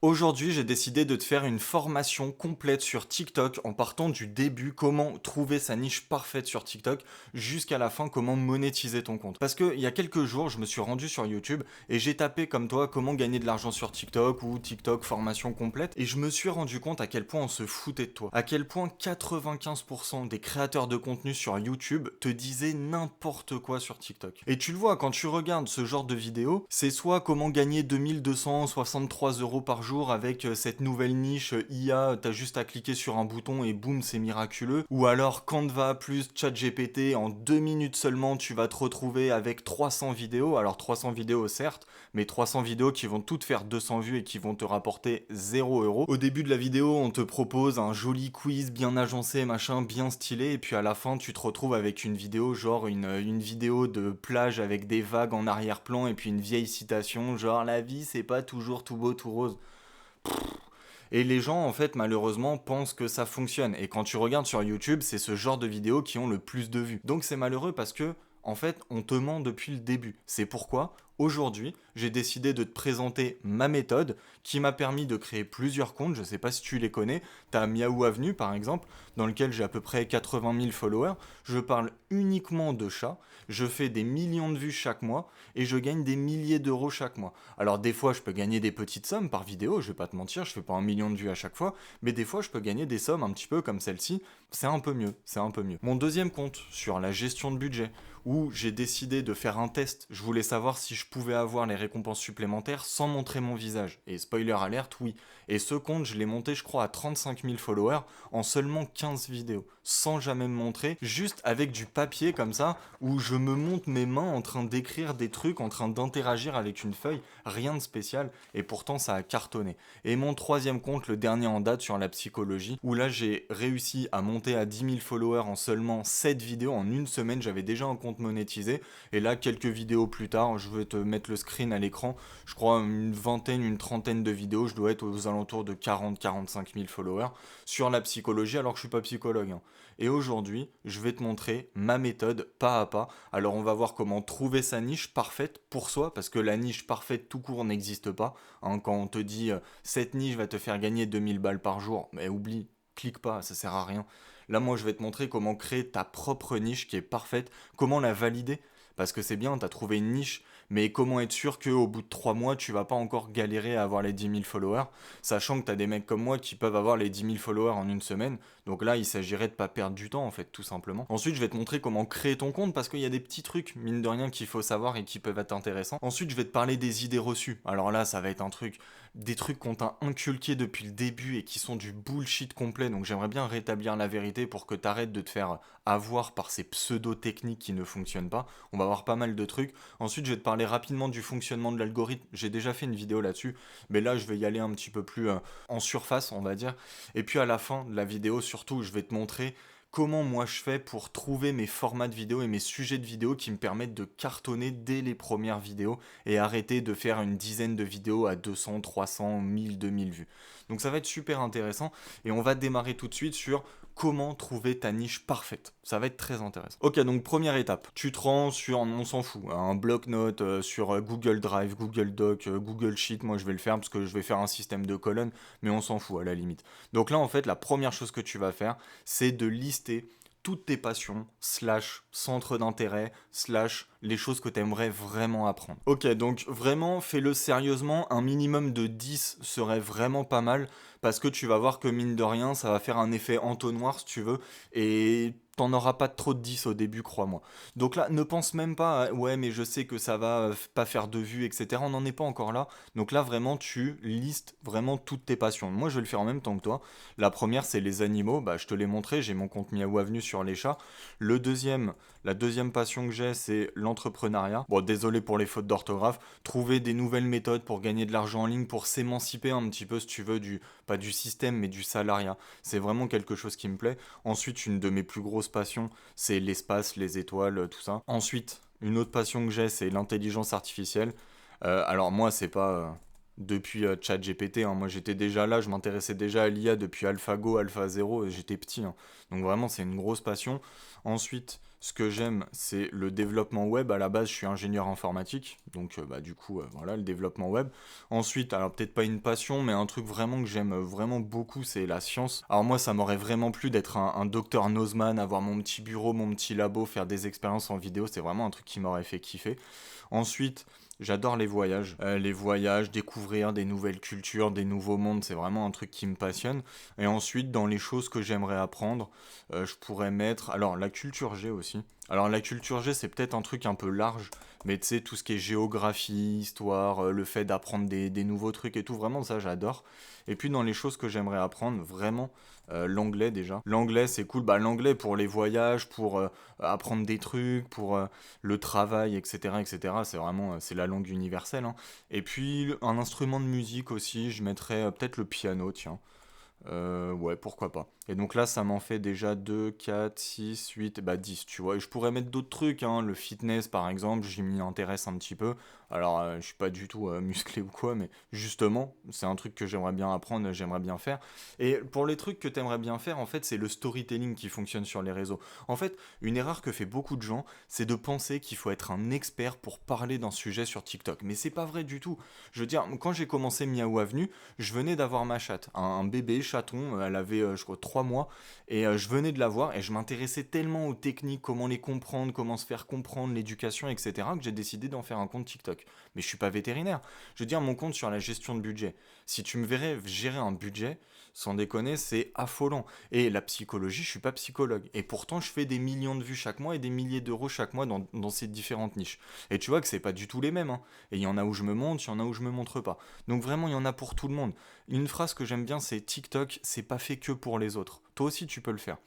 Aujourd'hui, j'ai décidé de te faire une formation complète sur TikTok en partant du début, comment trouver sa niche parfaite sur TikTok, jusqu'à la fin, comment monétiser ton compte. Parce que il y a quelques jours, je me suis rendu sur YouTube et j'ai tapé comme toi comment gagner de l'argent sur TikTok ou TikTok formation complète et je me suis rendu compte à quel point on se foutait de toi. À quel point 95% des créateurs de contenu sur YouTube te disaient n'importe quoi sur TikTok. Et tu le vois, quand tu regardes ce genre de vidéo, c'est soit comment gagner 2263 euros par jour avec cette nouvelle niche IA, t'as juste à cliquer sur un bouton et boum, c'est miraculeux. Ou alors Canva plus ChatGPT, en 2 minutes seulement, tu vas te retrouver avec 300 vidéos. Alors 300 vidéos certes, mais 300 vidéos qui vont toutes faire 200 vues et qui vont te rapporter 0 euros. Au début de la vidéo, on te propose un joli quiz bien agencé, machin, bien stylé, et puis à la fin, tu te retrouves avec une vidéo, genre une vidéo de plage avec des vagues en arrière-plan, et puis une vieille citation, genre la vie c'est pas toujours tout beau, tout rose. Et les gens, en fait, malheureusement, pensent que ça fonctionne. Et quand tu regardes sur YouTube, c'est ce genre de vidéos qui ont le plus de vues. Donc c'est malheureux parce que, en fait, on te ment depuis le début. C'est pourquoi, aujourd'hui, j'ai décidé de te présenter ma méthode qui m'a permis de créer plusieurs comptes. Je sais pas si tu les connais. T'as Miaou Avenue, par exemple, dans lequel j'ai à peu près 80 000 followers. Je parle uniquement de chats. Je fais des millions de vues chaque mois et je gagne des milliers d'euros chaque mois. Alors des fois, je peux gagner des petites sommes par vidéo, je vais pas te mentir, je fais pas 1 million de vues à chaque fois, mais des fois, je peux gagner des sommes un petit peu comme celle-ci, c'est un peu mieux, c'est un peu mieux. Mon deuxième compte, sur la gestion de budget, où j'ai décidé de faire un test, je voulais savoir si je pouvais avoir les récompenses supplémentaires sans montrer mon visage. Et spoiler alerte, oui. Et ce compte, je l'ai monté, je crois, à 35 000 followers en seulement 15 vidéos, sans jamais me montrer, juste avec du papier comme ça, où je me monte mes mains en train d'écrire des trucs, en train d'interagir avec une feuille, rien de spécial, et pourtant ça a cartonné. Et mon troisième compte, le dernier en date sur la psychologie, où là j'ai réussi à monter à 10 000 followers en seulement 7 vidéos, en une semaine j'avais déjà un compte monétisé, et là quelques vidéos plus tard, je vais te mettre le screen à l'écran, je crois une vingtaine, une trentaine de vidéos, je dois être aux alentours de 40-45 000 followers sur la psychologie alors que je suis pas psychologue, hein. Et aujourd'hui, je vais te montrer ma méthode pas à pas. Alors on va voir comment trouver sa niche parfaite pour soi, parce que la niche parfaite tout court n'existe pas, hein. Quand on te dit cette niche va te faire gagner 2000 balles par jour, mais oublie, clique pas, ça sert à rien. Là moi je vais te montrer comment créer ta propre niche qui est parfaite, comment la valider. Parce que c'est bien, t'as trouvé une niche, mais comment être sûr qu'au bout de 3 mois, tu vas pas encore galérer à avoir les 10 000 followers, sachant que t'as des mecs comme moi qui peuvent avoir les 10 000 followers en une semaine. Donc là, il s'agirait de pas perdre du temps, en fait, tout simplement. Ensuite, je vais te montrer comment créer ton compte, parce qu'il y a des petits trucs, mine de rien, qu'il faut savoir et qui peuvent être intéressants. Ensuite, je vais te parler des idées reçues. Alors là, ça va être un truc, des trucs qu'on t'a inculqués depuis le début et qui sont du bullshit complet. Donc j'aimerais bien rétablir la vérité pour que t'arrêtes de te faire avoir par ces pseudo-techniques qui ne fonctionnent pas. On va voir pas mal de trucs. Ensuite, je vais te parler rapidement du fonctionnement de l'algorithme. J'ai déjà fait une vidéo là-dessus, mais là, je vais y aller un petit peu plus en surface, on va dire. Et puis à la fin de la vidéo, surtout, je vais te montrer comment moi je fais pour trouver mes formats de vidéo et mes sujets de vidéo qui me permettent de cartonner dès les premières vidéos et arrêter de faire une dizaine de vidéos à 200, 300, 1000, 2000 vues. Donc ça va être super intéressant et on va démarrer tout de suite sur comment trouver ta niche parfaite. Ça va être très intéressant. Ok, donc première étape, tu te rends sur, on s'en fout, un bloc-notes sur Google Drive, Google Doc, Google Sheet, moi je vais le faire parce que je vais faire un système de colonnes, mais on s'en fout à la limite. Donc là en fait, la première chose que tu vas faire, c'est de lister toutes tes passions, slash centre d'intérêt, slash les choses que tu aimerais vraiment apprendre. Ok, donc vraiment fais-le sérieusement, un minimum de 10 serait vraiment pas mal, parce que tu vas voir que mine de rien, ça va faire un effet entonnoir si tu veux, et t'en auras pas trop de 10 au début, crois-moi. Donc là, ne pense même pas, ouais, mais je sais que ça va pas faire de vues, etc. On n'en est pas encore là. Donc là, vraiment, tu listes vraiment toutes tes passions. Moi, je vais le faire en même temps que toi. La première, c'est les animaux. Bah, je te l'ai montré, j'ai mon compte Miaou Avenue sur les chats. La deuxième passion que j'ai, c'est l'entrepreneuriat. Bon, désolé pour les fautes d'orthographe. Trouver des nouvelles méthodes pour gagner de l'argent en ligne, pour s'émanciper un petit peu, si tu veux, pas du système, mais du salariat. C'est vraiment quelque chose qui me plaît. Ensuite, une de mes plus grosses passions, c'est l'espace, les étoiles, tout ça. Ensuite, une autre passion que j'ai, c'est l'intelligence artificielle. Alors moi, c'est pas depuis ChatGPT, hein. Moi j'étais déjà là, je m'intéressais déjà à l'IA depuis AlphaGo, AlphaZero, et j'étais petit, hein. Donc vraiment c'est une grosse passion. Ensuite, ce que j'aime, c'est le développement web. À la base, je suis ingénieur informatique, donc bah, du coup, voilà, le développement web. Ensuite, alors peut-être pas une passion, mais un truc vraiment que j'aime vraiment beaucoup, c'est la science. Alors moi, ça m'aurait vraiment plu d'être un docteur Nozman, avoir mon petit bureau, mon petit labo, faire des expériences en vidéo, c'est vraiment un truc qui m'aurait fait kiffer. Ensuite, j'adore les voyages. Les voyages, découvrir des nouvelles cultures, des nouveaux mondes, c'est vraiment un truc qui me passionne. Et ensuite, dans les choses que j'aimerais apprendre, je pourrais mettre... Alors, la culture G aussi. Alors, la culture G, c'est peut-être un truc un peu large, mais tu sais, tout ce qui est géographie, histoire, le fait d'apprendre des nouveaux trucs et tout, vraiment, ça, j'adore. Et puis, dans les choses que j'aimerais apprendre, vraiment, l'anglais déjà. L'anglais, c'est cool. Bah, l'anglais pour les voyages, pour apprendre des trucs, pour le travail, etc., etc. C'est vraiment, c'est la langue universelle, hein. Et puis, un instrument de musique aussi, je mettrais peut-être le piano, tiens. Ouais, pourquoi pas. Et donc là, ça m'en fait déjà 2 4 6 8 bah 10 tu vois. Et je pourrais mettre d'autres trucs, hein. Le fitness, par exemple, j'y m'y intéresse un petit peu. Alors, je suis pas du tout musclé ou quoi, mais justement, c'est un truc que j'aimerais bien apprendre, j'aimerais bien faire. Et pour les trucs que t'aimerais bien faire, en fait, c'est le storytelling qui fonctionne sur les réseaux. En fait, une erreur que fait beaucoup de gens, c'est de penser qu'il faut être un expert pour parler d'un sujet sur TikTok. Mais c'est pas vrai du tout. Je veux dire, quand j'ai commencé Miaou Avenue, je venais d'avoir ma chatte, un bébé chaton, elle avait je crois 3 mois, et je venais de la voir et je m'intéressais tellement aux techniques, comment les comprendre, comment se faire comprendre, l'éducation, etc., que j'ai décidé d'en faire un compte TikTok. Mais je suis pas vétérinaire. Je veux dire, mon compte sur la gestion de budget. Si tu me verrais gérer un budget, sans déconner, c'est affolant. Et la psychologie, je suis pas psychologue. Et pourtant, je fais des millions de vues chaque mois et des milliers d'euros chaque mois dans ces différentes niches. Et tu vois que c'est pas du tout les mêmes, hein. Et il y en a où je me montre, il y en a où je me montre pas. Donc vraiment, il y en a pour tout le monde. Une phrase que j'aime bien, c'est TikTok, c'est pas fait que pour les autres. Toi aussi, tu peux le faire.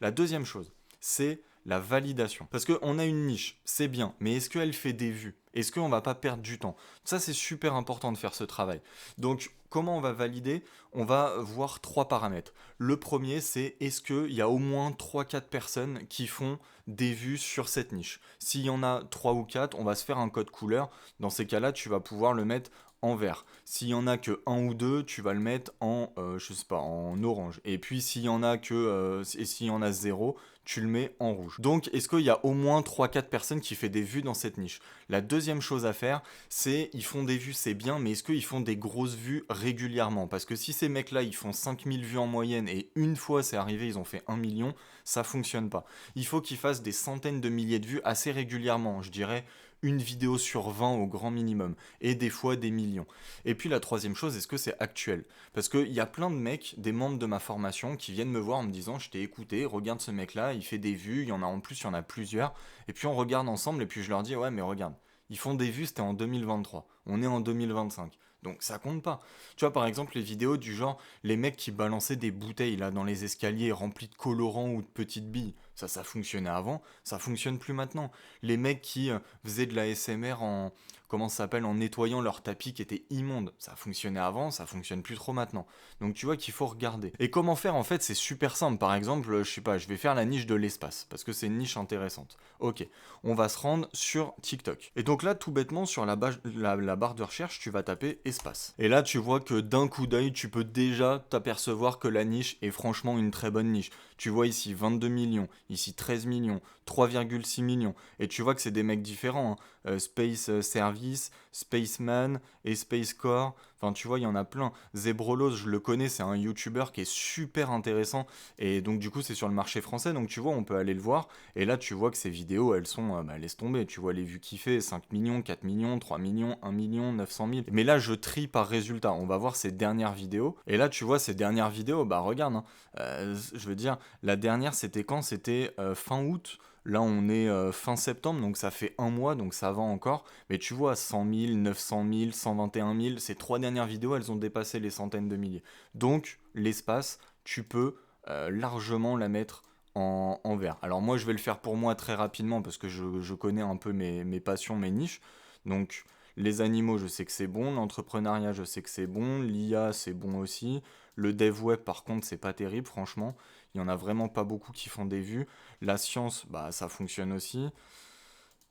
La deuxième chose, c'est la validation. Parce qu'on a une niche, c'est bien, mais est-ce qu'elle fait des vues? Est-ce qu'on va pas perdre du temps? Ça, c'est super important de faire ce travail. Donc, comment on va valider? On va voir trois paramètres. Le premier, c'est est-ce qu'il y a au moins trois quatre personnes qui font des vues sur cette niche? S'il y en a 3 ou 4, on va se faire un code couleur. Dans ces cas-là, tu vas pouvoir le mettre en vert. S'il y en a que un ou deux, tu vas le mettre en, je sais pas, en orange. Et puis s'il y en a que, et s'il y en a zéro, tu le mets en rouge. Donc, est-ce qu'il y a au moins trois quatre personnes qui font des vues dans cette niche? La deuxième chose à faire, c'est ils font des vues, c'est bien, mais est-ce qu'ils font des grosses vues régulièrement? Parce que si ces mecs-là, ils font 5000 vues en moyenne et une fois c'est arrivé, ils ont fait 1 million, ça fonctionne pas. Il faut qu'ils fassent des centaines de milliers de vues assez régulièrement, je dirais une vidéo sur 20 au grand minimum, et des fois des millions. Et puis la troisième chose, est-ce que c'est actuel? Parce qu'il y a plein de mecs, des membres de ma formation, qui viennent me voir en me disant, je t'ai écouté, regarde ce mec-là, il fait des vues, il y en a en plus, il y en a plusieurs, et puis on regarde ensemble, et puis je leur dis, ouais mais regarde, ils font des vues, c'était en 2023, on est en 2025. Donc ça compte pas. Tu vois par exemple les vidéos du genre les mecs qui balançaient des bouteilles là dans les escaliers remplies de colorants ou de petites billes. Ça fonctionnait avant, ça fonctionne plus maintenant. Les mecs qui faisaient de la SMR en comment ça s'appelle en nettoyant leur tapis qui était immonde. Ça fonctionnait avant, ça fonctionne plus trop maintenant. Donc tu vois qu'il faut regarder. Et comment faire en fait, c'est super simple. Par exemple, je sais pas, je vais faire la niche de l'espace parce que c'est une niche intéressante. OK, on va se rendre sur TikTok. Et donc là tout bêtement sur la barre de recherche, tu vas taper espace. Et là tu vois que d'un coup d'œil, tu peux déjà t'apercevoir que la niche est franchement une très bonne niche. Tu vois ici 22 millions, ici 13 millions, 3,6 millions. Et tu vois que c'est des mecs différents, hein. Space Service, Spaceman et Space Core. Enfin, tu vois, il y en a plein. Zebrolos, je le connais, c'est un YouTuber qui est super intéressant. Et donc, du coup, c'est sur le marché français. Donc, tu vois, on peut aller le voir. Et là, tu vois que ces vidéos, elles sont, bah, laisse tomber. Tu vois les vues qu'il fait 5 millions, 4 millions, 3 millions, 1 million, 900 000. Mais là, je trie par résultat. On va voir ses dernières vidéos. Et là, tu vois, ces dernières vidéos, bah, regarde, hein. Je veux dire, la dernière, c'était quand? C'était fin août. Là, on est fin septembre, donc ça fait un mois, donc ça va encore. Mais tu vois, 100 000, 900 000, 121 000, ces trois dernières vidéos, elles ont dépassé les centaines de milliers. Donc, l'espace, tu peux largement la mettre en vert. Alors moi, je vais le faire pour moi très rapidement parce que je connais un peu mes passions, mes niches. Donc, les animaux, je sais que c'est bon. L'entrepreneuriat, je sais que c'est bon. L'IA, c'est bon aussi. Le dev web, par contre, c'est pas terrible, franchement. Il y en a vraiment pas beaucoup qui font des vues. La science, bah ça fonctionne aussi.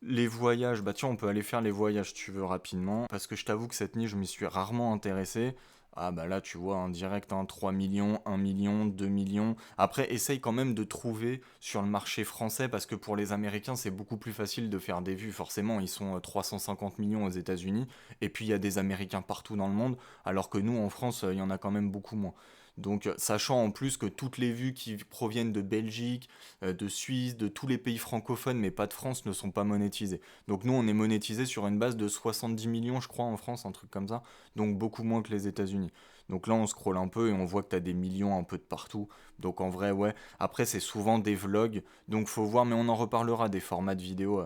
Les voyages, bah tiens, on peut aller faire les voyages si tu veux rapidement, parce que je t'avoue que cette niche, je m'y suis rarement intéressé. Ah bah là, tu vois, en direct, hein, 3 millions, 1 million, 2 millions. Après, essaye quand même de trouver sur le marché français, parce que pour les Américains, c'est beaucoup plus facile de faire des vues. Forcément, ils sont 350 millions aux États-Unis, et puis il y a des Américains partout dans le monde, alors que nous, en France, il y en a quand même beaucoup moins. Donc, sachant en plus que toutes les vues qui proviennent de Belgique, de Suisse, de tous les pays francophones, mais pas de France, ne sont pas monétisés. Donc nous, on est monétisé sur une base de 70 millions, je crois, en France, un truc comme ça. Donc beaucoup moins que les États-Unis. Donc là, on scrolle un peu et on voit que tu as des millions un peu de partout. Donc en vrai, ouais. Après, c'est souvent des vlogs. Donc faut voir, mais on en reparlera des formats de vidéo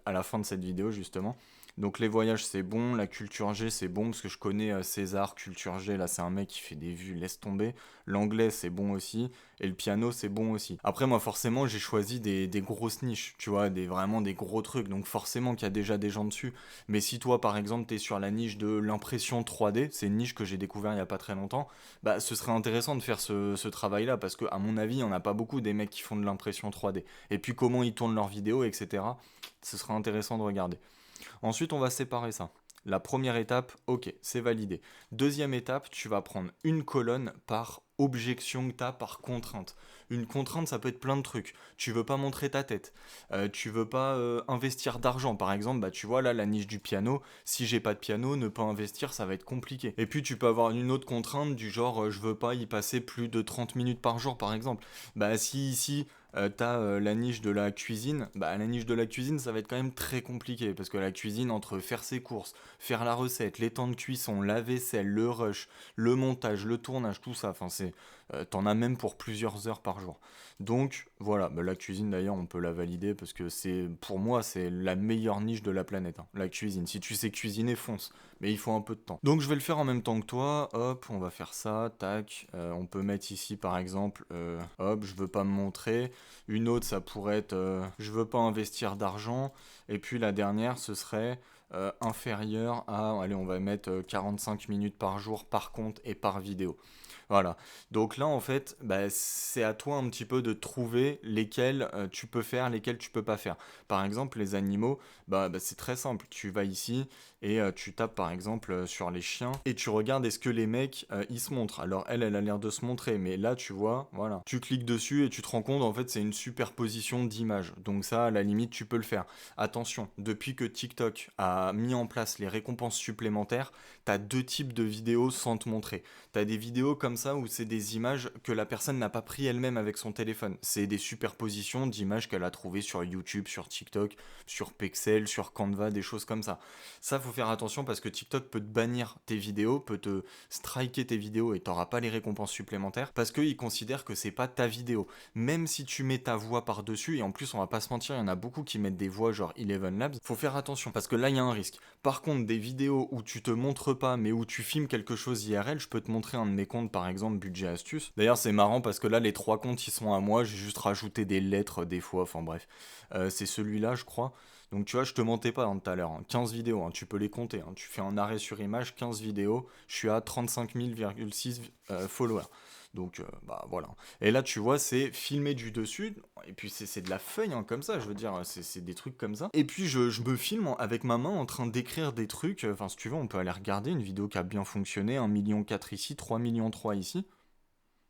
à la fin de cette vidéo, justement. Donc les voyages c'est bon, la culture G c'est bon parce que je connais César, culture G, là c'est un mec qui fait des vues, laisse tomber. L'anglais c'est bon aussi, et le piano c'est bon aussi. Après moi forcément j'ai choisi des grosses niches, tu vois, vraiment des gros trucs, donc forcément qu'il y a déjà des gens dessus. Mais si toi par exemple t'es sur la niche de l'impression 3D, c'est une niche que j'ai découvert il y a pas très longtemps, bah ce serait intéressant de faire ce travail-là, parce que à mon avis il y en a pas beaucoup des mecs qui font de l'impression 3D. Et puis comment ils tournent leurs vidéos, etc. Ce serait intéressant de regarder. Ensuite, on va séparer ça. La première étape, ok, c'est validé. Deuxième étape, tu vas prendre une colonne par objection que tu as par contrainte. Une contrainte, ça peut être plein de trucs. Tu veux pas montrer ta tête. Tu veux pas investir d'argent. Par exemple, bah, tu vois là la niche du piano. Si j'ai pas de piano, ne pas investir, ça va être compliqué. Et puis tu peux avoir une autre contrainte du genre je veux pas y passer plus de 30 minutes par jour, par exemple. Bah si ici t'as la niche de la cuisine, bah la niche de la cuisine ça va être quand même très compliqué parce que la cuisine entre faire ses courses, faire la recette, les temps de cuisson, la vaisselle, le rush, le montage, le tournage, tout ça, enfin c'est t'en as même pour plusieurs heures par jour. Donc voilà, bah, la cuisine d'ailleurs on peut la valider parce que c'est pour moi c'est la meilleure niche de la planète, hein, la cuisine. Si tu sais cuisiner, fonce, mais il faut un peu de temps. Donc je vais le faire en même temps que toi, hop, on va faire ça, tac, on peut mettre ici par exemple, hop, je veux pas me montrer. Une autre, ça pourrait être je veux pas investir d'argent. Et puis la dernière, ce serait inférieur à, allez, on va mettre 45 minutes par jour par compte et par vidéo. Voilà. Donc là, en fait, bah, c'est à toi un petit peu de trouver lesquels tu peux faire, lesquels tu peux pas faire. Par exemple, les animaux, bah, c'est très simple. Tu vas ici et tu tapes par exemple sur les chiens et tu regardes est-ce que les mecs ils se montrent. Alors elle a l'air de se montrer, mais là tu vois, voilà. Tu cliques dessus et tu te rends compte en fait c'est une superposition d'images. Donc ça, à la limite, tu peux le faire. Attention, depuis que TikTok a mis en place les récompenses supplémentaires, t'as deux types de vidéos sans te montrer. T'as des vidéos comme ça où c'est des images que la personne n'a pas pris elle-même avec son téléphone. C'est des superpositions d'images qu'elle a trouvées sur YouTube, sur TikTok, sur Pexel, sur Canva, des choses comme ça. Ça, faut faire attention parce que TikTok peut te bannir tes vidéos, peut te striker tes vidéos et t'auras pas les récompenses supplémentaires parce qu'il considère que c'est pas ta vidéo. Même si tu mets ta voix par-dessus, et en plus, on va pas se mentir, il y en a beaucoup qui mettent des voix genre Eleven Labs, faut faire attention parce que là, il y a un risque. Par contre, des vidéos où tu te montres pas mais où tu filmes quelque chose IRL, je peux te montrer un de mes comptes par exemple, Budget Astuce. D'ailleurs, c'est marrant parce que là, les trois comptes ils sont à moi, j'ai juste rajouté des lettres des fois, enfin bref. C'est celui-là, je crois. Donc tu vois, je te mentais pas tout à l'heure, hein. 15 vidéos, hein, tu peux les compter, hein. Tu fais un arrêt sur image, 15 vidéos, je suis à 35 000,6 followers. Donc bah voilà. Et là tu vois c'est filmé du dessus, et puis c'est de la feuille hein, comme ça, je veux dire, c'est des trucs comme ça. Et puis je me filme avec ma main en train d'écrire des trucs, enfin si tu veux on peut aller regarder une vidéo qui a bien fonctionné, 1,4 million ici, 3,3 millions ici,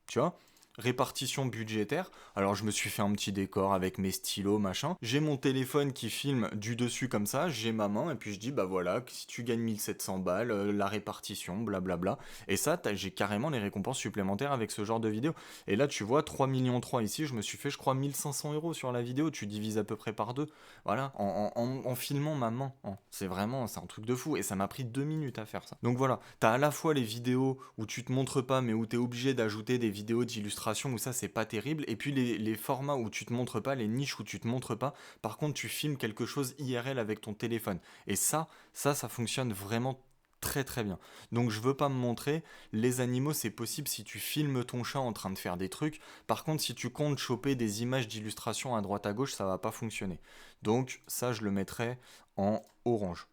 tu vois. Répartition budgétaire. Alors je me suis fait un petit décor avec mes stylos, machin. J'ai mon téléphone qui filme du dessus comme ça, j'ai ma main et puis je dis bah voilà, si tu gagnes 1 700 balles, la répartition, blablabla. Et ça, j'ai carrément les récompenses supplémentaires avec ce genre de vidéo. Et là tu vois, 3,3 millions ici, je me suis fait je crois 1 500 € sur la vidéo, tu divises à peu près par deux. Voilà, en filmant ma main. C'est vraiment, c'est un truc de fou. Et ça m'a pris 2 minutes à faire ça. Donc voilà, t'as à la fois les vidéos où tu te montres pas mais où t'es obligé d'ajouter des vidéos d'illustration où ça c'est pas terrible. Et puis les formats où tu te montres pas, les niches où tu te montres pas, par contre tu filmes quelque chose IRL avec ton téléphone. Et ça fonctionne vraiment très très bien. Donc je veux pas me montrer, les animaux c'est possible si tu filmes ton chat en train de faire des trucs. Par contre si tu comptes choper des images d'illustration à droite à gauche, ça va pas fonctionner. Donc ça je le mettrai en orange.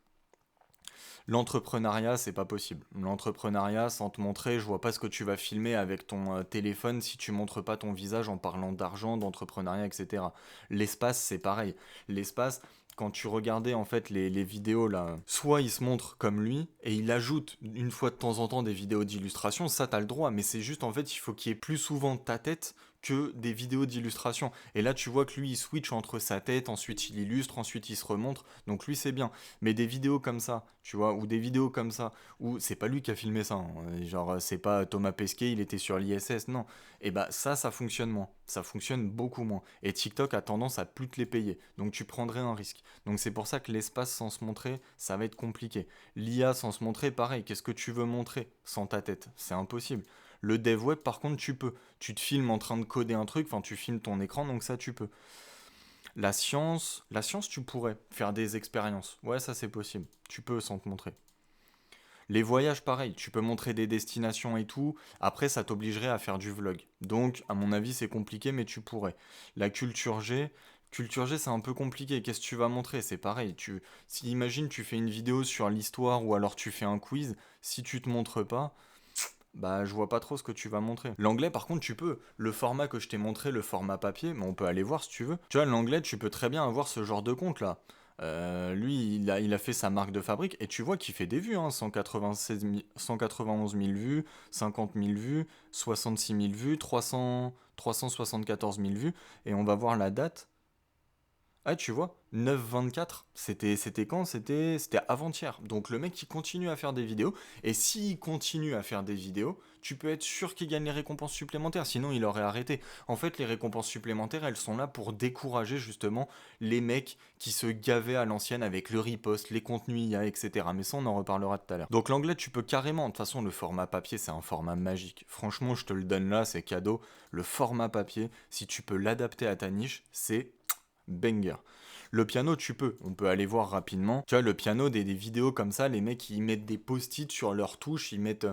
L'entrepreneuriat, c'est pas possible. L'entrepreneuriat, sans te montrer, je vois pas ce que tu vas filmer avec ton téléphone si tu montres pas ton visage en parlant d'argent, d'entrepreneuriat, etc. L'espace, c'est pareil. L'espace, quand tu regardais en fait les vidéos là, soit il se montre comme lui et il ajoute une fois de temps en temps des vidéos d'illustration, ça t'as le droit, mais c'est juste en fait il faut qu'il y ait plus souvent ta tête que des vidéos d'illustration. Et là tu vois que lui il switch entre sa tête, ensuite il illustre, ensuite il se remontre, donc lui c'est bien. Mais des vidéos comme ça, tu vois, ou des vidéos comme ça, où c'est pas lui qui a filmé ça, hein, genre c'est pas Thomas Pesquet, il était sur l'ISS, non. Et bah ça fonctionne moins, ça fonctionne beaucoup moins. Et TikTok a tendance à plus te les payer, donc tu prendrais un risque. Donc c'est pour ça que l'espace sans se montrer, ça va être compliqué. L'IA sans se montrer, pareil, qu'est-ce que tu veux montrer sans ta tête? C'est impossible. Le dev web, par contre, tu peux. Tu te filmes en train de coder un truc, enfin tu filmes ton écran, donc ça tu peux. La science, tu pourrais faire des expériences. Ouais, ça c'est possible. Tu peux sans te montrer. Les voyages, pareil, tu peux montrer des destinations et tout. Après, ça t'obligerait à faire du vlog. Donc, à mon avis, c'est compliqué, mais tu pourrais. La culture G, c'est un peu compliqué. Qu'est-ce que tu vas montrer? C'est pareil. Si imagine, tu fais une vidéo sur l'histoire ou alors tu fais un quiz. Si tu te montres pas, bah, je vois pas trop ce que tu vas montrer. L'anglais, par contre, tu peux. Le format que je t'ai montré, le format papier, mais on peut aller voir si tu veux. Tu vois, l'anglais, tu peux très bien avoir ce genre de compte là. Lui, il a fait sa marque de fabrique et tu vois qu'il fait des vues, hein, 191 000 vues, 50 000 vues, 66 000 vues, 374 000 vues. Et on va voir la date. Ah, tu vois, 9-24, c'était quand? C'était avant-hier. Donc le mec, il continue à faire des vidéos. Et s'il continue à faire des vidéos, tu peux être sûr qu'il gagne les récompenses supplémentaires. Sinon, il aurait arrêté. En fait, les récompenses supplémentaires, elles sont là pour décourager justement les mecs qui se gavaient à l'ancienne avec le repost, les contenus IA, etc. Mais ça, on en reparlera tout à l'heure. Donc l'anglais, tu peux carrément. De toute façon, le format papier, c'est un format magique. Franchement, je te le donne là, c'est cadeau. Le format papier, si tu peux l'adapter à ta niche, c'est banger. Le piano, tu peux. On peut aller voir rapidement. Tu vois, le piano, des vidéos comme ça, les mecs, ils mettent des post-it sur leurs touches, ils mettent,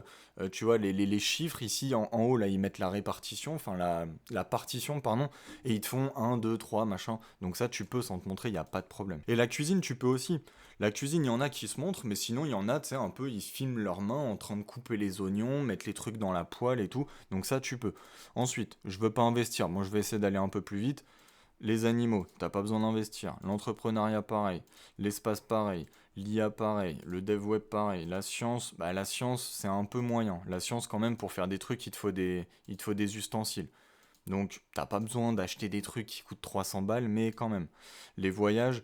tu vois, les chiffres ici en haut, là, ils mettent la répartition, enfin la partition, pardon, et ils te font un 2 3 machin. Donc ça, tu peux sans te montrer, il n'y a pas de problème. Et la cuisine, tu peux aussi. La cuisine, il y en a qui se montrent, mais sinon, il y en a, tu sais, un peu, ils filment leurs mains en train de couper les oignons, mettre les trucs dans la poêle et tout. Donc ça, tu peux. Ensuite, je veux pas investir. Moi, je vais essayer d'aller un peu plus vite. Les animaux, t'as pas besoin d'investir. L'entrepreneuriat, pareil. L'espace, pareil. L'IA, pareil. Le dev web, pareil. La science, bah la science, c'est un peu moyen. La science, quand même, pour faire des trucs, il te faut des ustensiles. Donc, t'as pas besoin d'acheter des trucs qui coûtent 300 balles, mais quand même. Les voyages,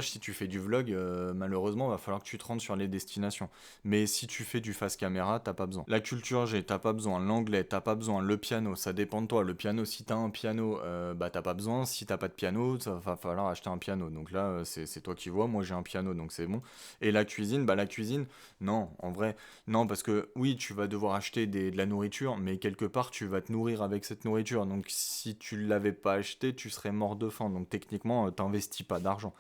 si tu fais du vlog, malheureusement, va falloir que tu te rendes sur les destinations. Mais si tu fais du face caméra, t'as pas besoin. La culture G, t'as pas besoin. L'anglais, t'as pas besoin. Le piano, ça dépend de toi. Le piano, si t'as un piano, bah t'as pas besoin. Si t'as pas de piano, ça va falloir acheter un piano. Donc là, c'est toi qui vois. Moi, j'ai un piano, donc c'est bon. Et la cuisine, bah la cuisine, non, en vrai, non, parce que oui, tu vas devoir acheter de la nourriture, mais quelque part, tu vas te nourrir avec cette nourriture. Donc si tu ne l'avais pas acheté, tu serais mort de faim. Donc techniquement, t'investis pas d'argent.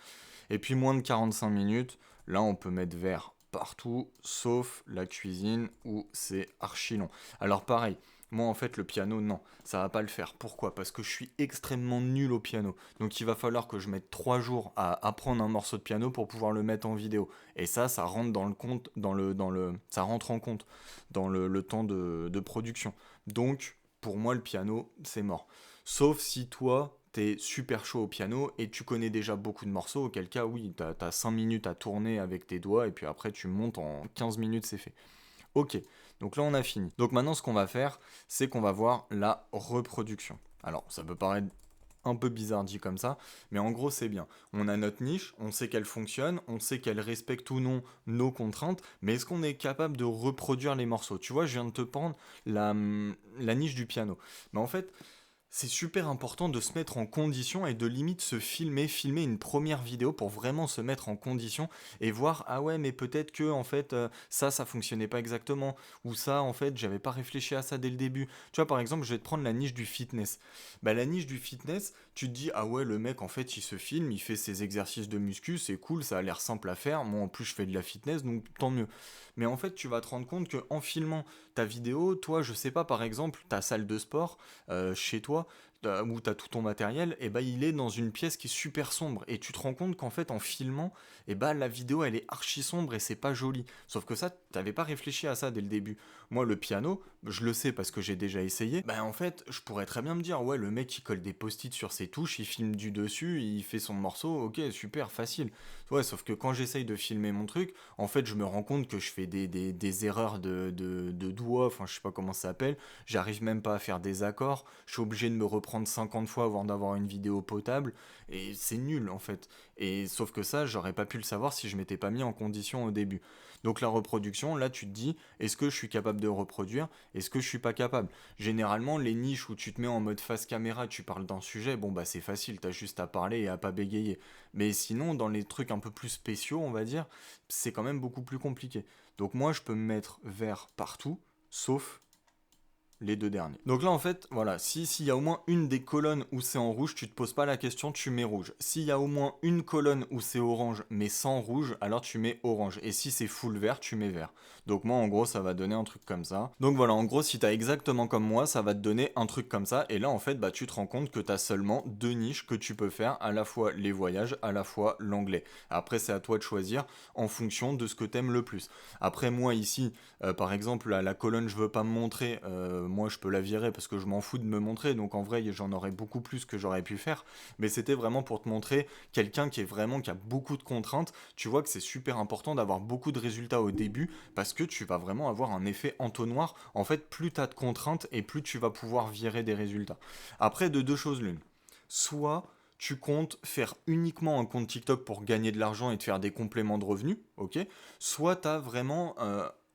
Et puis moins de 45 minutes, là, on peut mettre vert partout, sauf la cuisine où c'est archi long. Alors pareil, moi en fait le piano non, ça va pas le faire. Pourquoi? Parce que je suis extrêmement nul au piano. Donc il va falloir que je mette 3 jours à apprendre un morceau de piano pour pouvoir le mettre en vidéo. Et ça rentre dans le compte, ça rentre en compte dans le temps de production. Donc pour moi le piano c'est mort. Sauf si toi t'es super chaud au piano et tu connais déjà beaucoup de morceaux, auquel cas oui, t'as 5 minutes à tourner avec tes doigts et puis après tu montes en 15 minutes, c'est fait. Ok, donc là on a fini. Donc maintenant ce qu'on va faire, c'est qu'on va voir la reproduction. Alors ça peut paraître un peu bizarre dit comme ça, mais en gros c'est bien. On a notre niche, on sait qu'elle fonctionne, on sait qu'elle respecte ou non nos contraintes, mais est-ce qu'on est capable de reproduire les morceaux? Tu vois, je viens de te prendre la niche du piano. Mais en fait, c'est super important de se mettre en condition et de limite se filmer une première vidéo pour vraiment se mettre en condition et voir ah ouais mais peut-être que en fait ça fonctionnait pas exactement ou ça en fait j'avais pas réfléchi à ça dès le début. Tu vois par exemple je vais te prendre la niche du fitness. Bah la niche du fitness tu te dis ah ouais le mec en fait il se filme, il fait ses exercices de muscu, c'est cool, ça a l'air simple à faire. Moi en plus je fais de la fitness donc tant mieux. Mais en fait tu vas te rendre compte que en filmant ta vidéo, toi je sais pas par exemple ta salle de sport chez toi, où tu as tout ton matériel, et bah il est dans une pièce qui est super sombre. Et tu te rends compte qu'en fait, en filmant, et bah la vidéo elle est archi sombre et c'est pas joli. Sauf que ça, t'avais pas réfléchi à ça dès le début. Moi, le piano, je le sais parce que j'ai déjà essayé. Bah en fait, je pourrais très bien me dire, ouais, le mec il colle des post-it sur ses touches, il filme du dessus, il fait son morceau, ok, super, facile. Ouais, sauf que quand j'essaye de filmer mon truc, en fait, je me rends compte que je fais des erreurs de doigts, enfin, je sais pas comment ça s'appelle, j'arrive même pas à faire des accords, je suis obligé de me reprendre 50 fois avant d'avoir une vidéo potable, et c'est nul en fait. Et sauf que ça, j'aurais pas pu le savoir si je m'étais pas mis en condition au début. Donc la reproduction, là tu te dis, est-ce que je suis capable de reproduire? Est-ce que je suis pas capable? Généralement, les niches où tu te mets en mode face caméra, tu parles d'un sujet, bon bah c'est facile, t'as juste à parler et à pas bégayer. Mais sinon, dans les trucs un peu plus spéciaux, on va dire, c'est quand même beaucoup plus compliqué. Donc moi, je peux me mettre vert partout, sauf les deux derniers. Donc là, en fait, voilà, s'il y a au moins une des colonnes où c'est en rouge, tu te poses pas la question, tu mets rouge. S'il y a au moins une colonne où c'est orange, mais sans rouge, alors tu mets orange. Et si c'est full vert, tu mets vert. Donc moi, en gros, ça va donner un truc comme ça. Donc voilà, en gros, si t'as exactement comme moi, ça va te donner un truc comme ça. Et là, en fait, bah, tu te rends compte que t'as seulement deux niches que tu peux faire, à la fois les voyages, à la fois l'anglais. Après, c'est à toi de choisir en fonction de ce que t'aimes le plus. Après, moi, ici, par exemple, la colonne je veux pas me montrer, moi je peux la virer parce que je m'en fous de me montrer, donc en vrai j'en aurais beaucoup plus que j'aurais pu faire, mais c'était vraiment pour te montrer quelqu'un qui a beaucoup de contraintes. Tu vois que c'est super important d'avoir beaucoup de résultats au début parce que tu vas vraiment avoir un effet entonnoir. En fait, plus tu as de contraintes et plus tu vas pouvoir virer des résultats. Après, de deux choses l'une. Soit tu comptes faire uniquement un compte TikTok pour gagner de l'argent et te faire des compléments de revenus, ok? Soit tu as vraiment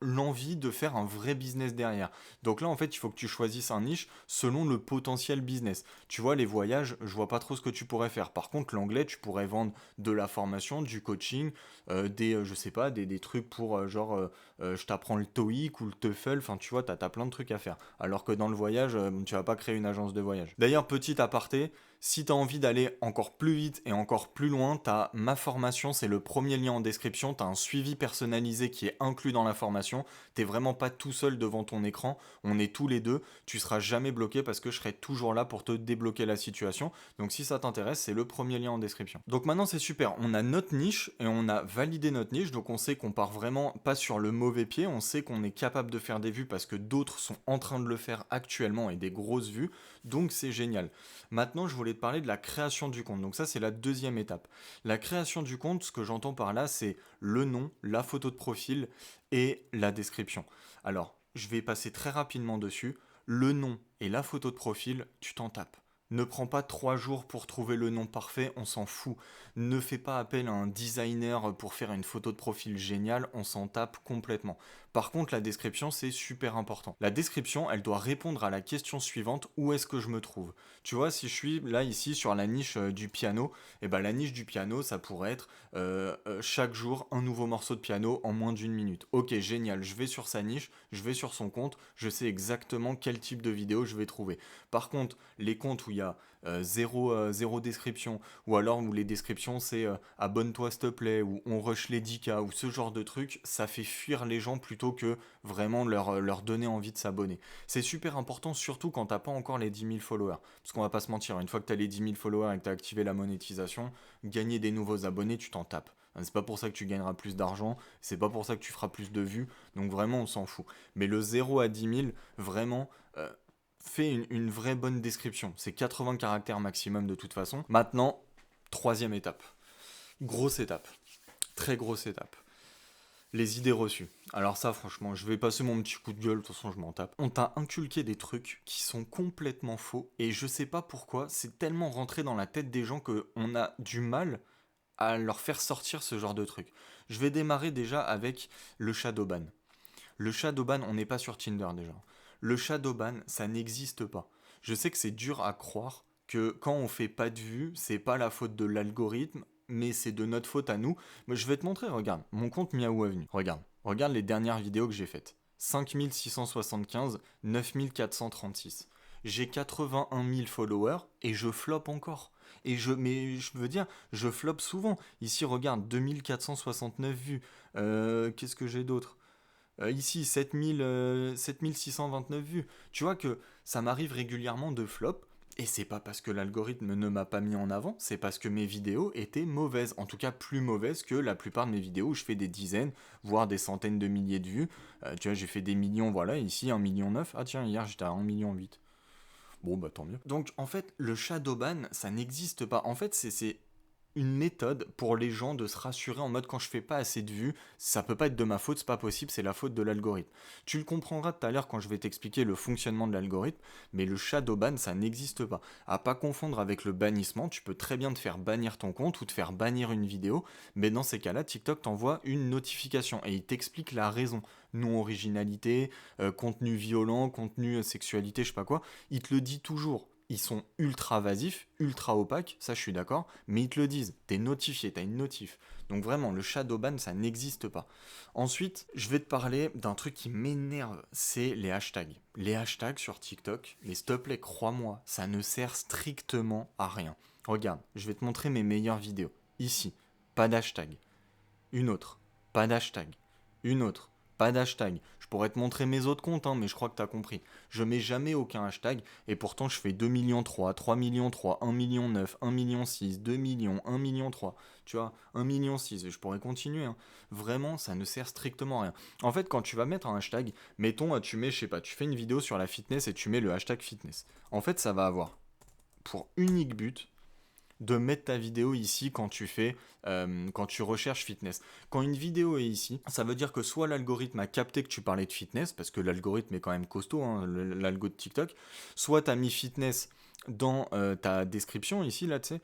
l'envie de faire un vrai business derrière. Donc là, en fait, il faut que tu choisisses un niche selon le potentiel business. Tu vois, les voyages, je vois pas trop ce que tu pourrais faire. Par contre, l'anglais, tu pourrais vendre de la formation, du coaching, je sais pas, des trucs pour je t'apprends le TOEIC ou le TOEFL. Enfin, tu vois, t'as plein de trucs à faire. Alors que dans le voyage, tu vas pas créer une agence de voyage. D'ailleurs, petit aparté, si tu as envie d'aller encore plus vite et encore plus loin, tu as ma formation, c'est le premier lien en description, tu as un suivi personnalisé qui est inclus dans la formation, t'es vraiment pas tout seul devant ton écran, on est tous les deux, tu seras jamais bloqué parce que je serai toujours là pour te débloquer la situation. Donc si ça t'intéresse, c'est le premier lien en description. Donc maintenant c'est super, on a notre niche et on a validé notre niche, donc on sait qu'on part vraiment pas sur le mauvais pied, on sait qu'on est capable de faire des vues parce que d'autres sont en train de le faire actuellement et des grosses vues, donc c'est génial. Maintenant, je voulais te parler de la création du compte. Donc ça, c'est la deuxième étape. La création du compte, ce que j'entends par là, c'est le nom, la photo de profil et la description. Alors, je vais passer très rapidement dessus. Le nom et la photo de profil, tu t'en tapes. Ne prends pas 3 jours pour trouver le nom parfait, on s'en fout. Ne fais pas appel à un designer pour faire une photo de profil géniale, on s'en tape complètement. Par contre, la description, c'est super important. La description, elle doit répondre à la question suivante, où est-ce que je me trouve? Tu vois, si je suis là, ici, sur la niche du piano, et ben la niche du piano, ça pourrait être chaque jour un nouveau morceau de piano en moins d'une minute. Ok, génial, je vais sur sa niche, je vais sur son compte, je sais exactement quel type de vidéo je vais trouver. Par contre, les comptes où il y a zéro description, ou alors où les descriptions c'est abonne-toi s'il te plaît, ou on rush les 10K, ou ce genre de trucs, ça fait fuir les gens plutôt que vraiment leur donner envie de s'abonner. C'est super important, surtout quand t'as pas encore les 10 000 followers. Parce qu'on va pas se mentir, une fois que t'as les 10 000 followers et que t'as activé la monétisation, gagner des nouveaux abonnés, tu t'en tapes. C'est pas pour ça que tu gagneras plus d'argent, c'est pas pour ça que tu feras plus de vues, donc vraiment on s'en fout. Mais le 0 à 10 000, vraiment, fais une vraie bonne description. C'est 80 caractères maximum de toute façon. Maintenant, troisième étape. Grosse étape. Très grosse étape. Les idées reçues. Alors ça, franchement, je vais passer mon petit coup de gueule, de toute façon, je m'en tape. On t'a inculqué des trucs qui sont complètement faux, et je sais pas pourquoi, c'est tellement rentré dans la tête des gens qu'on a du mal à leur faire sortir ce genre de truc. Je vais démarrer déjà avec le shadowban. Le shadowban, on n'est pas sur Tinder déjà. Le shadowban, ça n'existe pas. Je sais que c'est dur à croire que quand on fait pas de vues, c'est pas la faute de l'algorithme, mais c'est de notre faute à nous. Mais je vais te montrer, regarde, mon compte Miaou Avenue. Regarde les dernières vidéos que j'ai faites. 5675, 9436. J'ai 81 000 followers et je floppe encore. Mais je veux dire, je floppe souvent. Ici, regarde, 2469 vues. Qu'est-ce que j'ai d'autre? Ici, 7629 vues. Tu vois que ça m'arrive régulièrement de flop. Et c'est pas parce que l'algorithme ne m'a pas mis en avant, c'est parce que mes vidéos étaient mauvaises, en tout cas plus mauvaises que la plupart de mes vidéos où je fais des dizaines, voire des centaines de milliers de vues. Tu vois, j'ai fait des millions, voilà, ici 1,9 million. Ah tiens, hier j'étais à 1,8 million. Bon bah tant mieux. Donc en fait, le shadowban, ça n'existe pas. En fait, c'est une méthode pour les gens de se rassurer en mode quand je fais pas assez de vues, ça peut pas être de ma faute, c'est pas possible, c'est la faute de l'algorithme. Tu le comprendras tout à l'heure quand je vais t'expliquer le fonctionnement de l'algorithme, mais le shadow ban ça n'existe pas. À pas confondre avec le bannissement, tu peux très bien te faire bannir ton compte ou te faire bannir une vidéo, mais dans ces cas-là, TikTok t'envoie une notification et il t'explique la raison. Non-originalité, contenu violent, contenu sexualité, je sais pas quoi, il te le dit toujours. Ils sont ultra vasifs, ultra opaques, ça je suis d'accord, mais ils te le disent, t'es notifié, t'as une notif. Donc vraiment, le shadowban, ça n'existe pas. Ensuite, je vais te parler d'un truc qui m'énerve, c'est les hashtags. Les hashtags sur TikTok, mais s'il te plaît, crois-moi, ça ne sert strictement à rien. Regarde, je vais te montrer mes meilleures vidéos. Ici, pas d'hashtag. Une autre, pas d'hashtag. Une autre, pas d'hashtag. Je pourrais te montrer mes autres comptes, hein, mais je crois que t'as compris. Je mets jamais aucun hashtag, et pourtant je fais 2 millions 3 millions 1 million 1 million 2 millions, 1 million 3. Tu vois, 1 million 6, et je pourrais continuer. Hein. Vraiment, ça ne sert strictement à rien. En fait, quand tu vas mettre un hashtag, mettons, tu mets, je sais pas, tu fais une vidéo sur la fitness et tu mets le hashtag fitness. En fait, ça va avoir pour unique but de mettre ta vidéo ici quand tu recherches fitness. Quand une vidéo est ici, ça veut dire que soit l'algorithme a capté que tu parlais de fitness, parce que l'algorithme est quand même costaud, hein, l'algo de TikTok, soit tu as mis fitness dans ta description ici, là, tu sais,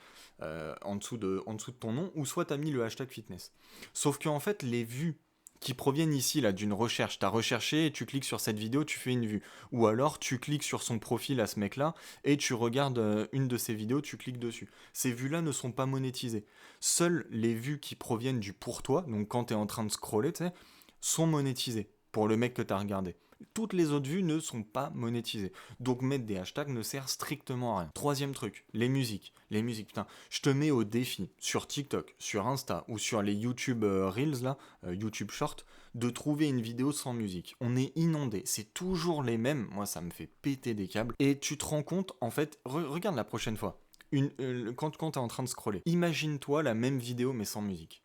en dessous de ton nom, ou soit tu as mis le hashtag fitness. Sauf que en fait, les vues qui proviennent ici là d'une recherche. Tu as recherché et tu cliques sur cette vidéo, tu fais une vue. Ou alors tu cliques sur son profil à ce mec-là et tu regardes une de ses vidéos, tu cliques dessus. Ces vues-là ne sont pas monétisées. Seules les vues qui proviennent du pour toi, donc quand tu es en train de scroller, tu sais, sont monétisées pour le mec que tu as regardé. Toutes les autres vues ne sont pas monétisées. Donc mettre des hashtags ne sert strictement à rien. Troisième truc, les musiques. Les musiques, putain, je te mets au défi sur TikTok, sur Insta ou sur les YouTube Reels, là, YouTube Short, de trouver une vidéo sans musique. On est inondé, c'est toujours les mêmes. Moi, ça me fait péter des câbles. Et tu te rends compte, en fait, regarde la prochaine fois. Quand tu es en train de scroller, imagine-toi la même vidéo mais sans musique.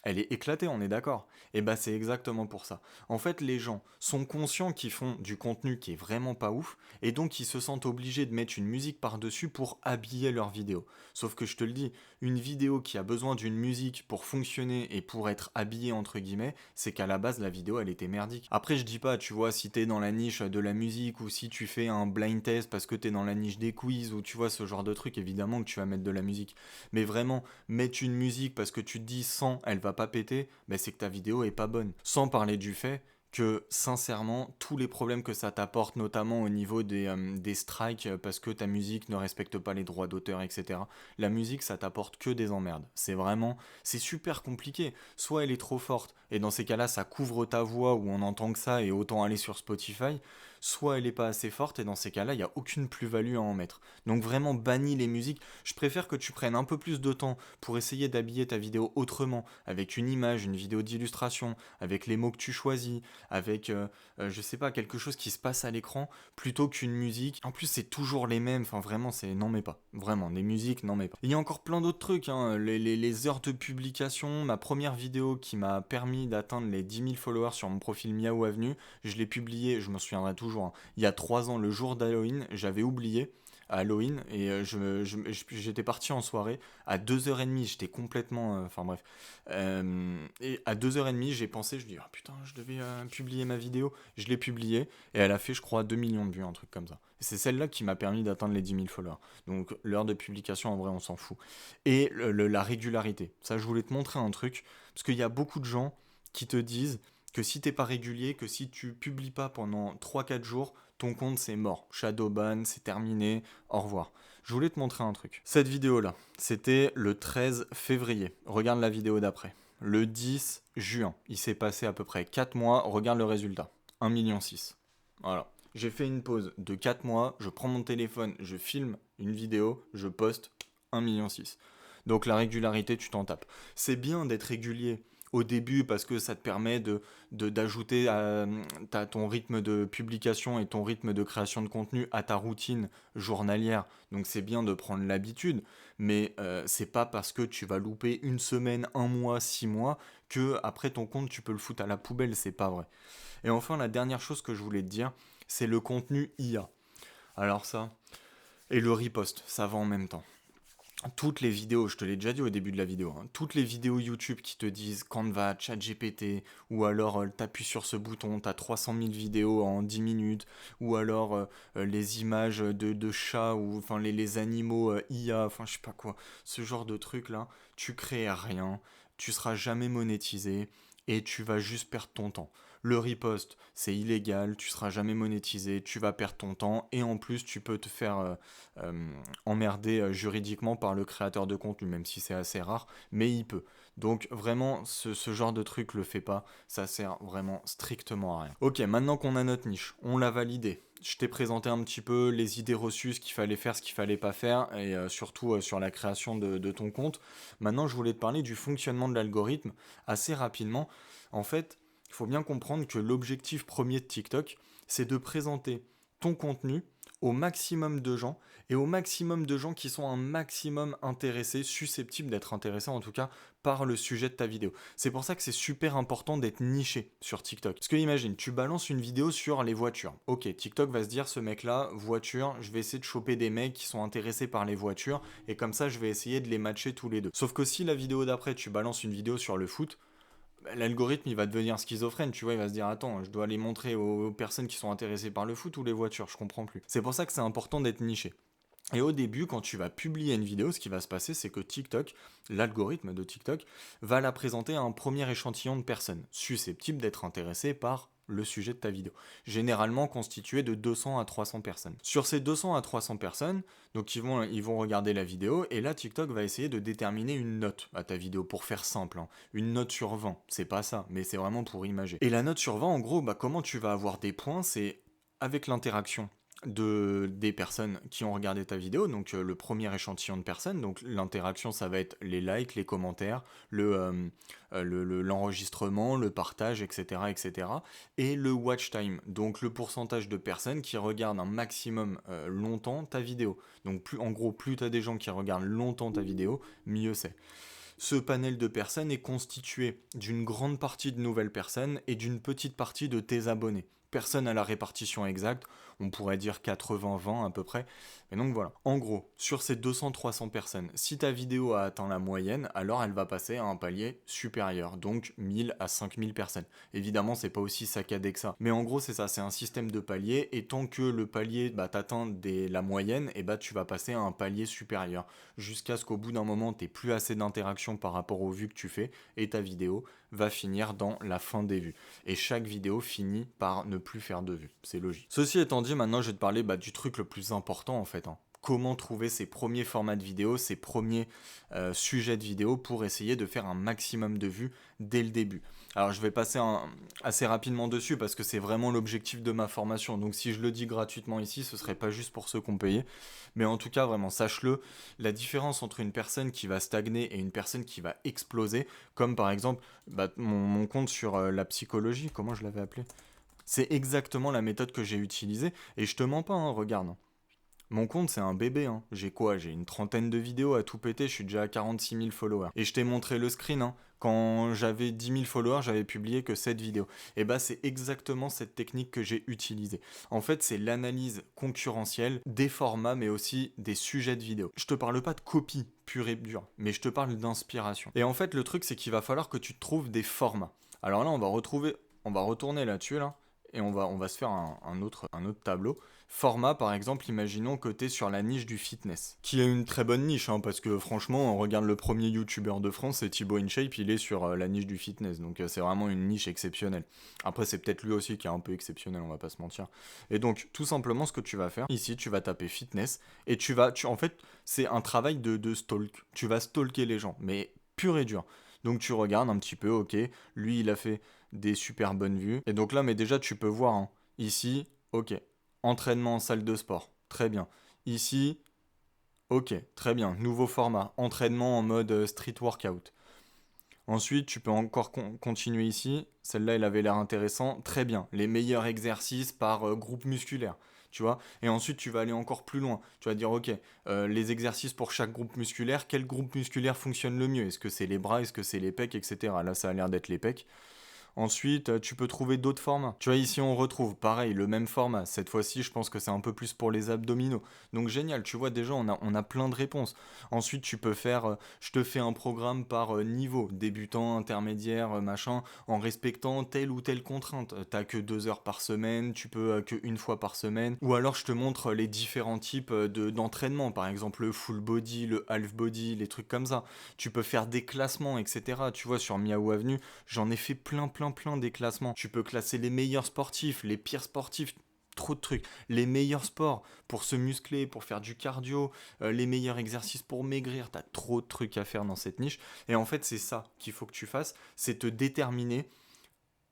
Elle est éclatée, on est d'accord. Et bah c'est exactement pour ça. En fait, les gens sont conscients qu'ils font du contenu qui est vraiment pas ouf, et donc ils se sentent obligés de mettre une musique par-dessus pour habiller leur vidéo. Sauf que je te le dis, une vidéo qui a besoin d'une musique pour fonctionner et pour être habillée entre guillemets, c'est qu'à la base la vidéo elle était merdique. Après je dis pas, tu vois, si t'es dans la niche de la musique ou si tu fais un blind test parce que t'es dans la niche des quiz ou tu vois ce genre de truc, évidemment que tu vas mettre de la musique. Mais vraiment, mettre une musique parce que tu te dis sans, elle va pas péter, bah c'est que ta vidéo est pas bonne. Sans parler du fait que sincèrement, tous les problèmes que ça t'apporte, notamment au niveau des strikes, parce que ta musique ne respecte pas les droits d'auteur, etc. La musique, ça t'apporte que des emmerdes. C'est super compliqué. Soit elle est trop forte, et dans ces cas-là, ça couvre ta voix, ou on entend que ça, et autant aller sur Spotify. Soit elle est pas assez forte, et dans ces cas-là, il n'y a aucune plus-value à en mettre. Donc vraiment, bannis les musiques. Je préfère que tu prennes un peu plus de temps pour essayer d'habiller ta vidéo autrement, avec une image, une vidéo d'illustration, avec les mots que tu choisis, avec, je sais pas, quelque chose qui se passe à l'écran, plutôt qu'une musique. En plus, c'est toujours les mêmes, enfin vraiment, c'est n'en mets pas. Vraiment, les musiques, n'en mets pas. Il y a encore plein d'autres trucs, hein. Les heures de publication, ma première vidéo qui m'a permis d'atteindre les 10 000 followers sur mon profil Miao Avenue, je l'ai publié, je m'en souviendrai toujours, hein, il y a 3 ans, le jour d'Halloween, j'avais oublié à Halloween et j'étais parti en soirée à 2h30, j'étais complètement enfin bref, et à 2h30 j'ai pensé, je dis ah putain je devais publier ma vidéo, je l'ai publiée et elle a fait je crois 2 millions de vues, un truc comme ça, et c'est celle-là qui m'a permis d'atteindre les 10 000 followers. Donc l'heure de publication en vrai on s'en fout. Et la régularité, ça je voulais te montrer un truc parce qu'il y a beaucoup de gens qui te disent que si t'es pas régulier, que si tu publies pas pendant 3 4 jours, ton compte c'est mort. Shadowban, c'est terminé, au revoir. Je voulais te montrer un truc. Cette vidéo-là, c'était le 13 février. Regarde la vidéo d'après. Le 10 juin, il s'est passé à peu près 4 mois, regarde le résultat. 1,6 million. Voilà. J'ai fait une pause de 4 mois, je prends mon téléphone, je filme une vidéo, je poste 1,6 million. Donc la régularité, tu t'en tapes. C'est bien d'être régulier au début parce que ça te permet d'ajouter ton rythme de publication et ton rythme de création de contenu à ta routine journalière. Donc c'est bien de prendre l'habitude, mais c'est pas parce que tu vas louper une semaine, un mois, 6 mois que après ton compte tu peux le foutre à la poubelle, c'est pas vrai. Et enfin la dernière chose que je voulais te dire, c'est le contenu IA. Alors ça, et le riposte, ça va en même temps. Toutes les vidéos, je te l'ai déjà dit au début de la vidéo, hein, toutes les vidéos YouTube qui te disent Canva, ChatGPT, ou alors t'appuies sur ce bouton, t'as 300 000 vidéos en 10 minutes, ou alors les images de chats, ou enfin les animaux IA, enfin je sais pas quoi, ce genre de truc là, tu crées rien, tu seras jamais monétisé, et tu vas juste perdre ton temps. Le riposte, c'est illégal, tu seras jamais monétisé, tu vas perdre ton temps, et en plus tu peux te faire emmerdé juridiquement par le créateur de contenu, même si c'est assez rare, mais il peut. Donc vraiment, ce genre de truc le fait pas, ça sert vraiment strictement à rien. Ok, maintenant qu'on a notre niche, on l'a validé. Je t'ai présenté un petit peu les idées reçues, ce qu'il fallait faire, ce qu'il fallait pas faire, et surtout sur la création de ton compte. Maintenant, je voulais te parler du fonctionnement de l'algorithme assez rapidement. En fait, il faut bien comprendre que l'objectif premier de TikTok, c'est de présenter ton contenu au maximum de gens et au maximum de gens qui sont un maximum intéressés, susceptibles d'être intéressés en tout cas par le sujet de ta vidéo. C'est pour ça que c'est super important d'être niché sur TikTok. Parce que imagine, tu balances une vidéo sur les voitures. Ok, TikTok va se dire ce mec-là, voiture, je vais essayer de choper des mecs qui sont intéressés par les voitures et comme ça je vais essayer de les matcher tous les deux. Sauf que si la vidéo d'après tu balances une vidéo sur le foot, l'algorithme il va devenir schizophrène, tu vois, il va se dire attends, je dois les montrer aux personnes qui sont intéressées par le foot ou les voitures, je comprends plus. C'est pour ça que c'est important d'être niché. Et au début, quand tu vas publier une vidéo, ce qui va se passer, c'est que TikTok, l'algorithme de TikTok, va la présenter à un premier échantillon de personnes susceptibles d'être intéressées par le sujet de ta vidéo, généralement constitué de 200 à 300 personnes. Sur ces 200 à 300 personnes, donc ils vont regarder la vidéo, et là TikTok va essayer de déterminer une note à ta vidéo, pour faire simple, hein. Une note sur 20, c'est pas ça, mais c'est vraiment pour imager. Et la note sur 20, en gros, comment tu vas avoir des points, c'est avec l'interaction des personnes qui ont regardé ta vidéo, donc le premier échantillon de personnes, donc l'interaction ça va être les likes, les commentaires, l'enregistrement, le partage, etc., etc., et le watch time, donc le pourcentage de personnes qui regardent un maximum longtemps ta vidéo. Donc en gros, plus tu as des gens qui regardent longtemps ta vidéo, mieux c'est. Ce panel de personnes est constitué d'une grande partie de nouvelles personnes et d'une petite partie de tes abonnés. Personne à la répartition exacte, on pourrait dire 80-20 à peu près. Mais donc voilà. En gros, sur ces 200-300 personnes, si ta vidéo a atteint la moyenne, alors elle va passer à un palier supérieur, donc 1000 à 5000 personnes. Évidemment, c'est pas aussi saccadé que ça. Mais en gros, c'est ça, c'est un système de paliers, et tant que le palier t'atteint la moyenne, et tu vas passer à un palier supérieur, jusqu'à ce qu'au bout d'un moment, tu n'aies plus assez d'interaction par rapport aux vues que tu fais, et ta vidéo va finir dans la fin des vues. Et chaque vidéo finit par ne plus faire de vues, c'est logique. Ceci étant dit, maintenant je vais te parler du truc le plus important en fait, hein. Comment trouver ses premiers formats de vidéo, ses premiers sujets de vidéo pour essayer de faire un maximum de vues dès le début. Alors je vais passer assez rapidement dessus parce que c'est vraiment l'objectif de ma formation. Donc si je le dis gratuitement ici, ce serait pas juste pour ceux qui ont payé. Mais en tout cas, vraiment, sache-le, la différence entre une personne qui va stagner et une personne qui va exploser, comme par exemple mon compte sur la psychologie, comment je l'avais appelé? C'est exactement la méthode que j'ai utilisée, et je te mens pas, hein, regarde. Mon compte, c'est un bébé, hein. J'ai quoi? J'ai une trentaine de vidéos à tout péter, je suis déjà à 46 000 followers. Et je t'ai montré le screen, hein. Quand j'avais 10 000 followers, j'avais publié que 7 vidéos. Et c'est exactement cette technique que j'ai utilisée. En fait, c'est l'analyse concurrentielle des formats, mais aussi des sujets de vidéos. Je te parle pas de copie pure et dure, mais je te parle d'inspiration. Et en fait, le truc, c'est qu'il va falloir que tu te trouves des formats. Alors là, on va retourner là-dessus, là, et on va se faire un autre tableau. Format, par exemple, imaginons que tu es sur la niche du fitness, qui est une très bonne niche, hein, parce que franchement, on regarde le premier youtubeur de France, c'est Thibaut InShape, il est sur la niche du fitness, donc c'est vraiment une niche exceptionnelle. Après, c'est peut-être lui aussi qui est un peu exceptionnel, on va pas se mentir. Et donc, tout simplement, ce que tu vas faire, ici, tu vas taper fitness, et en fait, c'est un travail de stalk. Tu vas stalker les gens, mais pur et dur. Donc tu regardes un petit peu, ok, lui il a fait des super bonnes vues. Et donc là, mais déjà tu peux voir, hein, ici, ok, entraînement en salle de sport, très bien. Ici, ok, très bien, nouveau format, entraînement en mode street workout. Ensuite, tu peux encore continuer ici. Celle-là, elle avait l'air intéressant. Très bien. Les meilleurs exercices par groupe musculaire. Tu vois. Et ensuite, tu vas aller encore plus loin. Tu vas dire, ok, les exercices pour chaque groupe musculaire, quel groupe musculaire fonctionne le mieux? Est-ce que c'est les bras? Est-ce que c'est les pecs, etc. Là, ça a l'air d'être les pecs. Ensuite, tu peux trouver d'autres formats. Tu vois, ici, on retrouve pareil, le même format. Cette fois-ci, je pense que c'est un peu plus pour les abdominaux. Donc, génial, tu vois, déjà, on a plein de réponses. Ensuite, tu peux faire, je te fais un programme par niveau, débutant, intermédiaire, machin, en respectant telle ou telle contrainte. T'as que 2 heures par semaine, tu peux que une fois par semaine. Ou alors, je te montre les différents types d'entraînement. Par exemple, le full body, le half body, les trucs comme ça. Tu peux faire des classements, etc. Tu vois, sur Miao Avenue, j'en ai fait plein des classements. Tu peux classer les meilleurs sportifs, les pires sportifs, trop de trucs. Les meilleurs sports pour se muscler, pour faire du cardio, les meilleurs exercices pour maigrir. T'as trop de trucs à faire dans cette niche. Et en fait, c'est ça qu'il faut que tu fasses, c'est te déterminer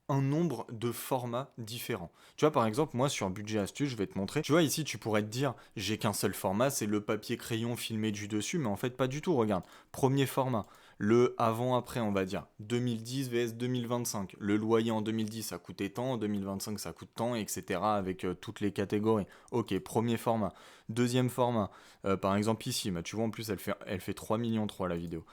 un nombre de formats différents. Tu vois, par exemple, moi, sur Budget Astuce, je vais te montrer. Tu vois, ici, tu pourrais te dire, j'ai qu'un seul format, c'est le papier crayon filmé du dessus, mais en fait, pas du tout. Regarde, premier format, le avant-après, on va dire, 2010 vs 2025. Le loyer en 2010, ça coûtait tant, en 2025, ça coûte tant, etc., avec toutes les catégories. Ok, premier format. Deuxième format, par exemple, ici, bah, tu vois, en plus, elle fait 3 millions 3 la vidéo.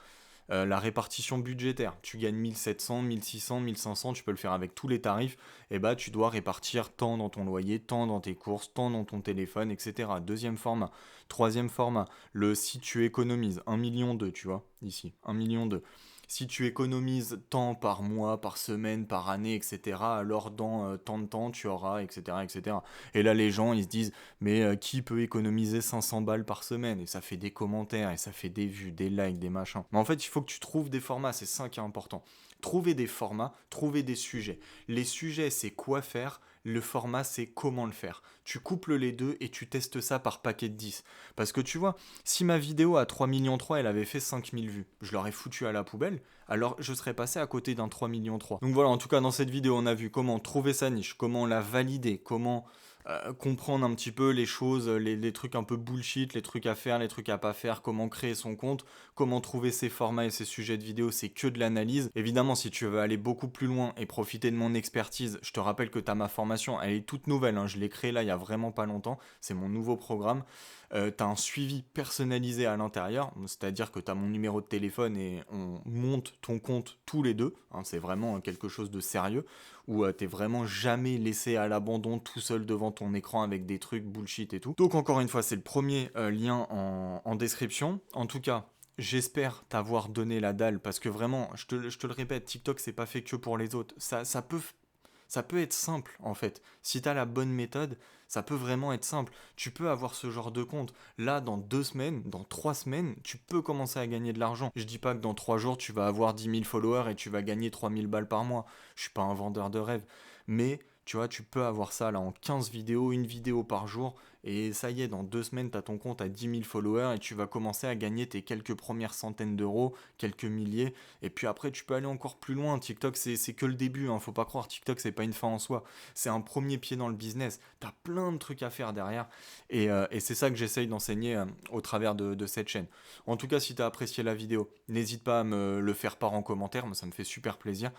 La répartition budgétaire, tu gagnes 1700, 1600, 1500, tu peux le faire avec tous les tarifs, et bah tu dois répartir tant dans ton loyer, tant dans tes courses, tant dans ton téléphone, etc. Deuxième format. Troisième format, le si tu économises 1 million 2, tu vois, ici, 1 million 2. Si tu économises tant par mois, par semaine, par année, etc., alors dans tant de temps, tu auras, etc., etc. Et là, les gens, ils se disent, mais qui peut économiser 500 balles par semaine? Et ça fait des commentaires, et ça fait des vues, des likes, des machins. Mais en fait, il faut que tu trouves des formats, c'est ça qui est important. Trouver des formats, trouver des sujets. Les sujets, c'est quoi faire. Le format, c'est comment le faire. Tu couples les deux et tu testes ça par paquet de 10. Parce que tu vois, si ma vidéo à 3 millions 3, elle avait fait 5000 vues, je l'aurais foutu à la poubelle, alors je serais passé à côté d'un 3 millions 3. Donc voilà, en tout cas, dans cette vidéo, on a vu comment trouver sa niche, comment la valider, comment comprendre un petit peu les choses, les trucs un peu bullshit, les trucs à faire, les trucs à pas faire, comment créer son compte, comment trouver ses formats et ses sujets de vidéo, c'est que de l'analyse. Évidemment, si tu veux aller beaucoup plus loin et profiter de mon expertise, je te rappelle que tu as ma formation, elle est toute nouvelle, hein, je l'ai créée là il y a vraiment pas longtemps, c'est mon nouveau programme. Tu as un suivi personnalisé à l'intérieur, c'est-à-dire que tu as mon numéro de téléphone et on monte ton compte tous les deux, hein, c'est vraiment quelque chose de sérieux, où t'es vraiment jamais laissé à l'abandon tout seul devant ton écran avec des trucs bullshit et tout. Donc encore une fois, c'est le premier lien en description. En tout cas, j'espère t'avoir donné la dalle parce que vraiment, je te le répète, TikTok c'est pas fait que pour les autres. Ça peut être simple en fait. Si tu as la bonne méthode, ça peut vraiment être simple. Tu peux avoir ce genre de compte. Là, dans 2 semaines, dans 3 semaines, tu peux commencer à gagner de l'argent. Je dis pas que dans 3 jours, tu vas avoir 10 000 followers et tu vas gagner 3000 balles par mois. Je suis pas un vendeur de rêve. Mais tu vois, tu peux avoir ça là en 15 vidéos, une vidéo par jour. Et ça y est, dans 2 semaines, tu as ton compte à 10 000 followers et tu vas commencer à gagner tes quelques premières centaines d'euros, quelques milliers. Et puis après, tu peux aller encore plus loin. TikTok, c'est que le début, hein. Faut pas croire. TikTok, c'est pas une fin en soi. C'est un premier pied dans le business. T'as plein de trucs à faire derrière. Et c'est ça que j'essaye d'enseigner au travers de cette chaîne. En tout cas, si t'as apprécié la vidéo, n'hésite pas à me le faire part en commentaire. Moi, ça me fait super plaisir.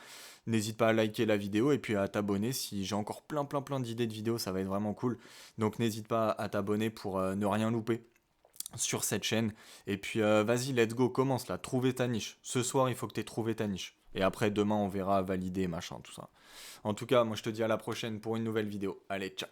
N'hésite pas à liker la vidéo et puis à t'abonner. Si j'ai encore plein d'idées de vidéos, ça va être vraiment cool. Donc n'hésite pas à t'abonner pour ne rien louper sur cette chaîne. Et puis vas-y, let's go, commence là, trouver ta niche. Ce soir, il faut que tu aies trouvé ta niche. Et après, demain, on verra valider, machin, tout ça. En tout cas, moi je te dis à la prochaine pour une nouvelle vidéo. Allez, ciao.